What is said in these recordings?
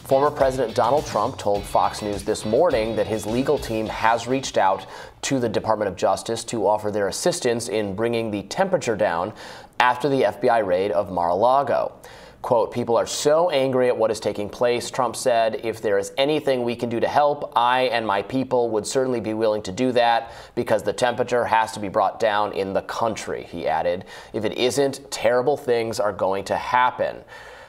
Former President Donald Trump told Fox News this morning that his legal team has reached out to the Department of Justice to offer their assistance in bringing the temperature down after the FBI raid of Mar-a-Lago. Quote, "People are so angry at what is taking place," Trump said. "If there is anything we can do to help, I and my people would certainly be willing to do that because the temperature has to be brought down in the country," he added. "If it isn't, terrible things are going to happen."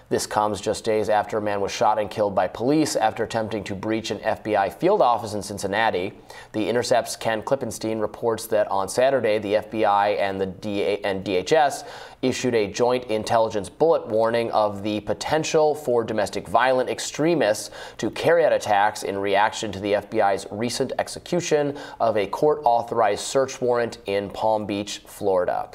This comes just days after a man was shot and killed by police after attempting to breach an FBI field office in Cincinnati. The Intercept's Ken Klippenstein reports that on Saturday, the FBI and the DHS issued a joint intelligence bullet warning of the potential for domestic violent extremists to carry out attacks in reaction to the FBI's recent execution of a court-authorized search warrant in Palm Beach, Florida.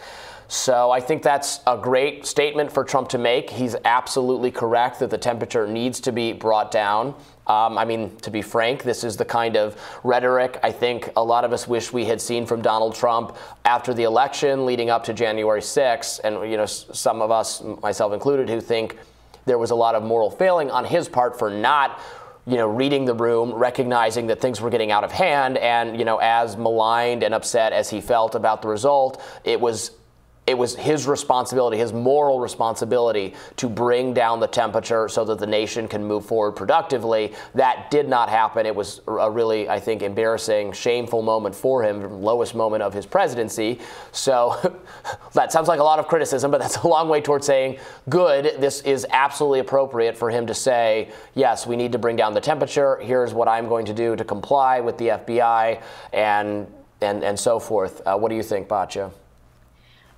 So I think that's a great statement for Trump to make. He's absolutely correct that the temperature needs to be brought down. I mean, to be frank, this is the kind of rhetoric I think a lot of us wish we had seen from Donald Trump after the election leading up to January 6th. And, you know, some of us, myself included, who think there was a lot of moral failing on his part for not reading the room, recognizing that things were getting out of hand. And, as maligned and upset as he felt about the result, it was his responsibility, his moral responsibility, to bring down the temperature so that the nation can move forward productively. That did not happen. It was a really, I think, embarrassing, shameful moment for him, lowest moment of his presidency. So that sounds like a lot of criticism, but that's a long way towards saying, good, this is absolutely appropriate for him to say, yes, we need to bring down the temperature. Here's what I'm going to do to comply with the FBI and so forth. What do you think, Batya?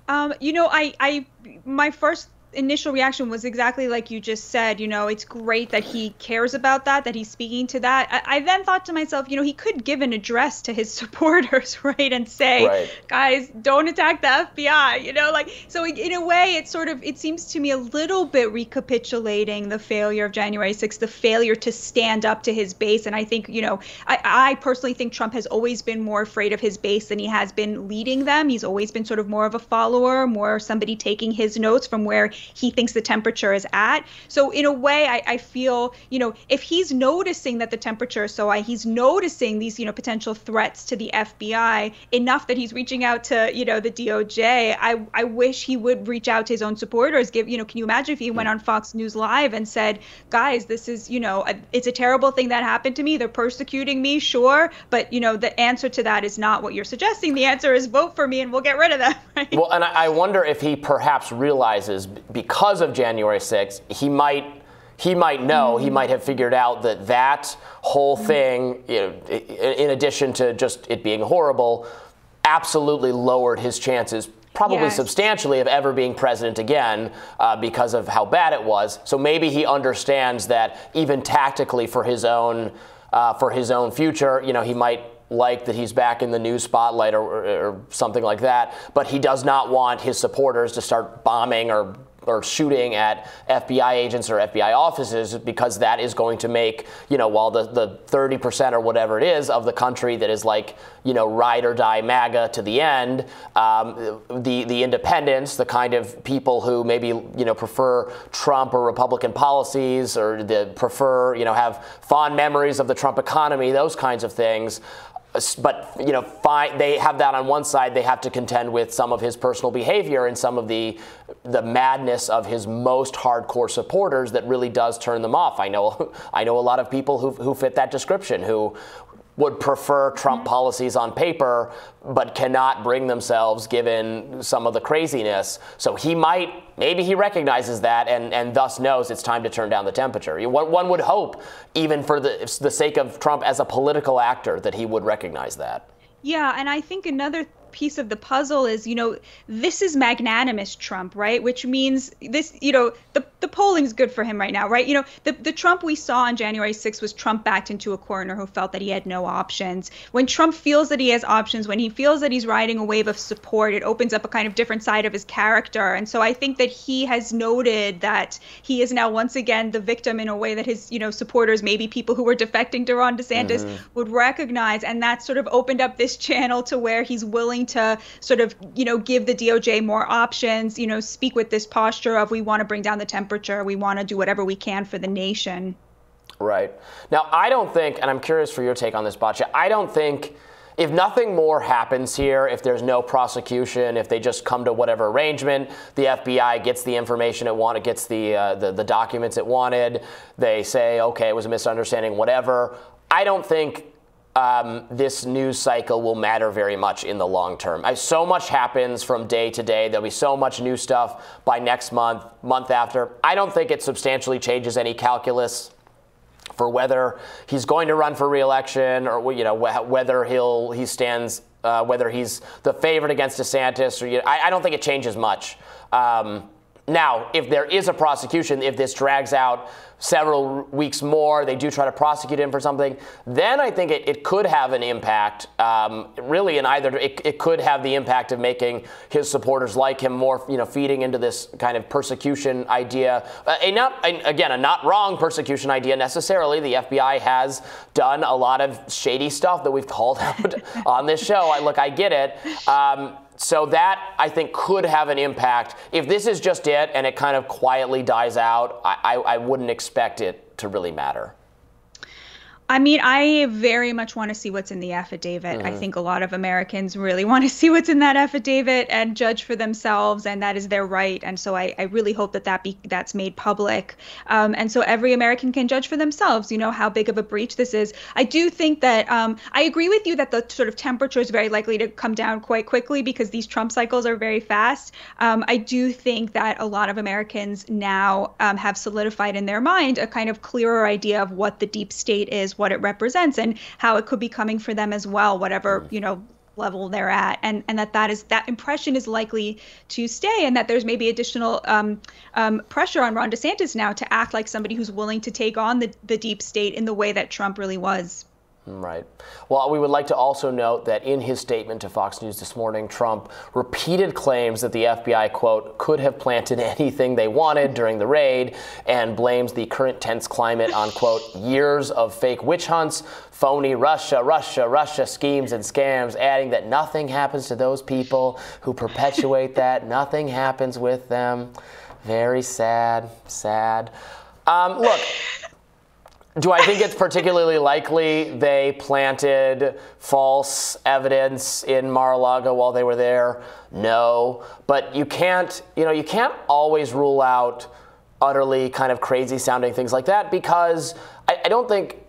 My first initial reaction was exactly like you just said. It's great that he cares about that he's speaking to that. I then thought to myself, he could give an address to his supporters, right, and say, right, guys, don't attack the FBI, so in a way, it seems to me a little bit recapitulating the failure of January 6th, the failure to stand up to his base. And I think, I personally think Trump has always been more afraid of his base than he has been leading them. He's always been sort of more of a follower, more somebody taking his notes from where he thinks the temperature is at. So in a way, I feel, if he's noticing that the temperature is so high, he's noticing these, potential threats to the FBI enough that he's reaching out to, the DOJ. I wish he would reach out to his own supporters. Can you imagine if he went on Fox News Live and said, guys, this is, it's a terrible thing that happened to me. They're persecuting me, sure. But, the answer to that is not what you're suggesting. The answer is vote for me and we'll get rid of them. Right? Well, and I wonder if he perhaps realizes, because of January 6th, he might know, he might have figured out that whole thing, in addition to just it being horrible, absolutely lowered his chances, probably substantially, of ever being president again because of how bad it was. So maybe he understands that even tactically for his own future, he might like that he's back in the news spotlight or something like that, but he does not want his supporters to start bombing or shooting at FBI agents or FBI offices, because that is going to make, while the 30% or whatever it is of the country that is like, ride or die MAGA to the end, the independents, the kind of people who maybe, prefer Trump or Republican policies, or prefer, have fond memories of the Trump economy, those kinds of things. But, they have that on one side. They have to contend with some of his personal behavior and some of the madness of his most hardcore supporters that really does turn them off. I know a lot of people who fit that description, who would prefer Trump policies on paper, but cannot bring themselves given some of the craziness. So maybe he recognizes that and thus knows it's time to turn down the temperature. One would hope, even for the sake of Trump as a political actor, that he would recognize that. Yeah, and I think another piece of the puzzle is, this is magnanimous Trump, right? Which means this, the polling is good for him right now, right? The Trump we saw on January 6th was Trump backed into a corner who felt that he had no options. When Trump feels that he has options, when he feels that he's riding a wave of support, it opens up a kind of different side of his character. And so I think that he has noted that he is now once again the victim in a way that his, supporters, maybe people who were defecting to Ron DeSantis, would recognize. And that sort of opened up this channel to where he's willing to sort of, give the DOJ more options, speak with this posture of, we want to bring down the temperature, we want to do whatever we can for the nation. Right. Now, I don't think, and I'm curious for your take on this, Batya, I don't think if nothing more happens here, if there's no prosecution, if they just come to whatever arrangement, the FBI gets the information it wanted, gets the documents it wanted, they say, okay, it was a misunderstanding, whatever. I don't think this news cycle will matter very much in the long term. So much happens from day to day. There'll be so much new stuff by next month, month after. I don't think it substantially changes any calculus for whether he's going to run for re-election or whether he stands, whether he's the favorite against DeSantis. Or I don't think it changes much. Now, if there is a prosecution, if this drags out several weeks more, they do try to prosecute him for something, then I think it could have an impact, really in either. It could have the impact of making his supporters like him more, feeding into this kind of persecution idea. A not wrong persecution idea necessarily. The FBI has done a lot of shady stuff that we've called out on this show. I get it. So that, I think, could have an impact. If this is just it and it kind of quietly dies out, I wouldn't expect it to really matter. I mean, I very much want to see what's in the affidavit. I think a lot of Americans really want to see what's in that affidavit and judge for themselves, and that is their right. And so I really hope that's made public. And so every American can judge for themselves, how big of a breach this is. I do think that I agree with you that the sort of temperature is very likely to come down quite quickly because these Trump cycles are very fast. I do think that a lot of Americans now have solidified in their mind a kind of clearer idea of what the deep state is, what it represents, and how it could be coming for them as well, whatever level they're at, and that impression is likely to stay, and that there's maybe additional pressure on Ron DeSantis now to act like somebody who's willing to take on the deep state in the way that Trump really was. Right. Well, we would like to also note that in his statement to Fox News this morning, Trump repeated claims that the FBI, quote, could have planted anything they wanted during the raid, and blames the current tense climate on, quote, years of fake witch hunts, phony Russia schemes and scams, adding that nothing happens to those people who perpetuate that. Nothing happens with them. Very sad. Look. Do I think it's particularly likely they planted false evidence in Mar-a-Lago while they were there? No. But you can't always rule out utterly kind of crazy sounding things like that, because I don't think,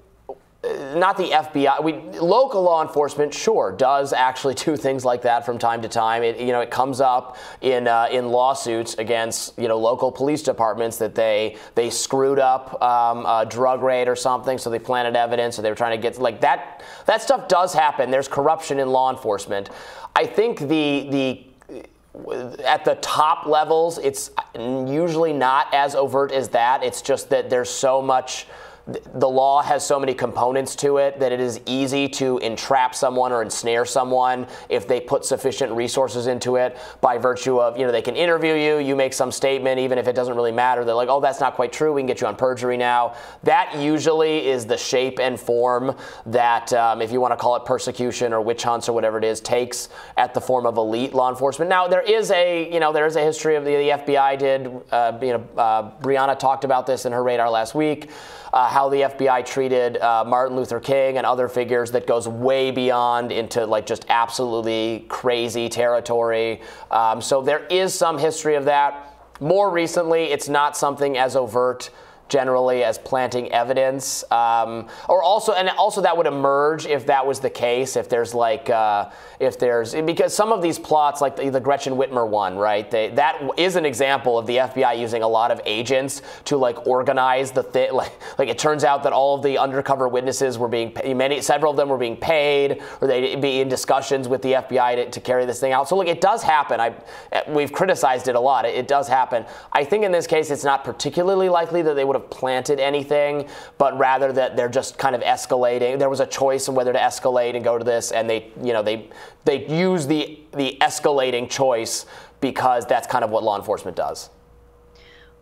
not the FBI, local law enforcement, sure, does actually do things like that from time to time. It comes up in lawsuits against local police departments that they screwed up a drug raid or something, so they planted evidence, or they were trying to get that. That stuff does happen. There's corruption in law enforcement. I think at the top levels, it's usually not as overt as that. It's just that there's so much. The law has so many components to it that it is easy to entrap someone or ensnare someone if they put sufficient resources into it, by virtue of, they can interview you, you make some statement, even if it doesn't really matter. They're like, oh, that's not quite true, we can get you on perjury now. That usually is the shape and form that, if you want to call it persecution or witch hunts or whatever it is, takes at the form of elite law enforcement. Now, there is a history of the FBI did, Brianna talked about this in her radar last week, how the FBI treated Martin Luther King and other figures that goes way beyond into just absolutely crazy territory. So there is some history of that. More recently, it's not something as overt generally as planting evidence, or also that would emerge if that was the case, if there's because some of these plots, like the Gretchen Whitmer one, right, that is an example of the FBI using a lot of agents to organize the thing. Like it turns out that all of the undercover witnesses were several of them were being paid, or they'd be in discussions with the FBI to carry this thing out. So it does happen. We've criticized it a lot. It does happen. I think in this case, it's not particularly likely that they would have planted anything, but rather that they're just kind of escalating. There was a choice on whether to escalate and go to this, and they use the escalating choice because that's kind of what law enforcement does.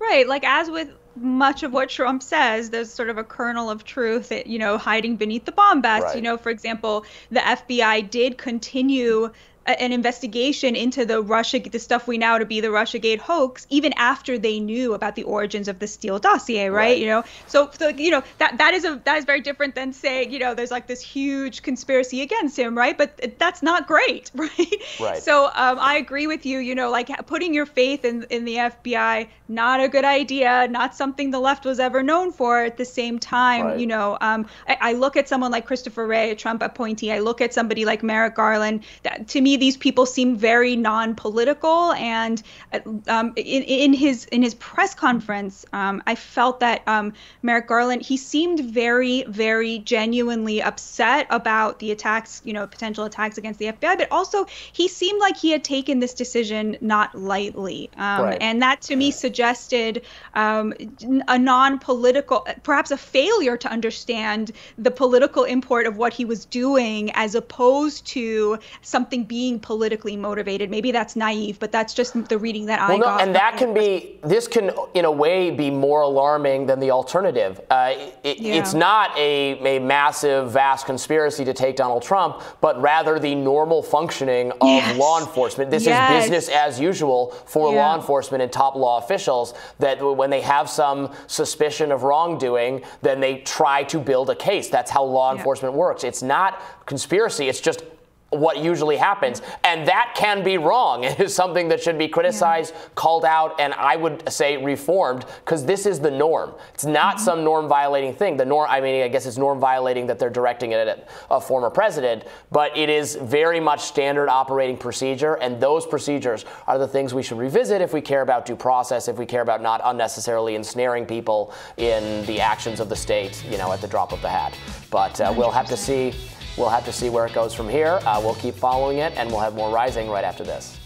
Right. As with much of what Trump says, there's sort of a kernel of truth, hiding beneath the bombast. Right. For example, the FBI did continue an investigation into the stuff we now to be the Russiagate hoax, even after they knew about the origins of the Steele dossier, right? You know, so you know, that is very different than saying, you know, there's like this huge conspiracy against him, right? But that's not great, right? Right. So I agree with you. You know, like putting your faith in the FBI, not a good idea, not something the left was ever known for. At the same time, you know, I look at someone like Christopher Wray, a Trump appointee. I look at somebody like Merrick Garland. That, to me, these people seem very non-political. And in his press conference, I felt that Merrick Garland, he seemed very, very genuinely upset about the attacks, you know, potential attacks against the FBI, but also he seemed like he had taken this decision not lightly. And that to me suggested a non-political, perhaps a failure to understand the political import of what he was doing, as opposed to something being politically motivated. Maybe that's naive, but that's just the reading that I got. And that can be, this can in a way be more alarming than the alternative. It's not a massive, vast conspiracy to take Donald Trump, but rather the normal functioning of law enforcement. This is business as usual for law enforcement and top law officials, that when they have some suspicion of wrongdoing, then they try to build a case. That's how law enforcement works. It's not conspiracy. It's just what usually happens. And that can be wrong. It is something that should be criticized, called out, and I would say reformed, because this is the norm. It's not some norm violating thing. The norm, I mean, I guess it's norm violating that they're directing it at a former president, but it is very much standard operating procedure, and those procedures are the things we should revisit if we care about due process, if we care about not unnecessarily ensnaring people in the actions of the state, you know, at the drop of the hat. But we'll have to see. We'll have to see where it goes from here. We'll keep following it, and we'll have more Rising right after this.